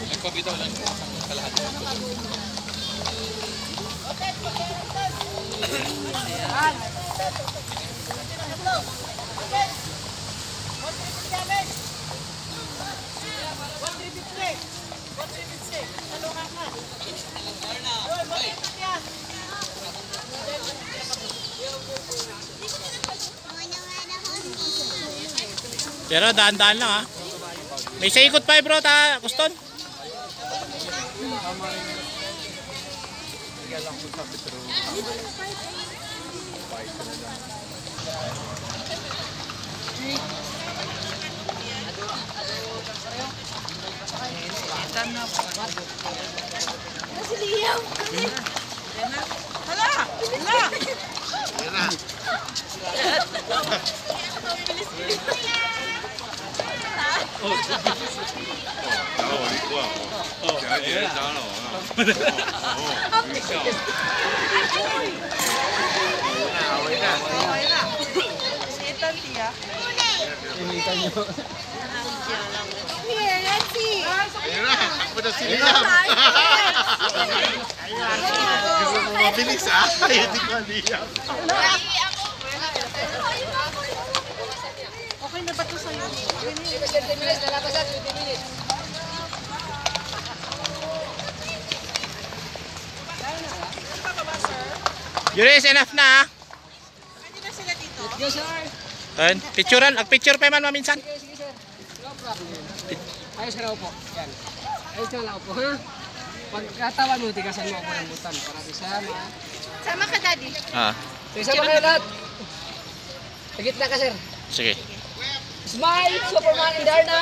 Nagpabitaw lang sa lahat. Pero daan-daan lang ha. May sa ikot pa bro, Kuston. Si Liam. Hala! Hala! Here, let's see. Ayun na, takbo na si Liam. Gusto mo mabilis ah. Ayun di ko Liam. Okay na ba ito sa'yo? Juris, enough na ha. Pwede na sila dito? Yes, sir. Picturean, picture pa man maminsan. Sige, sir. No problem. Ayos ka raw po. Yan. Ayos ka lang po, ha? Pagkatawan mo, tigasan mo ako ng butan para di sama. Sama ka, Daddy. Ah, Sige, sama kayo lahat. Sa gitna ka, sir. sige. Smile, Superman and Darna.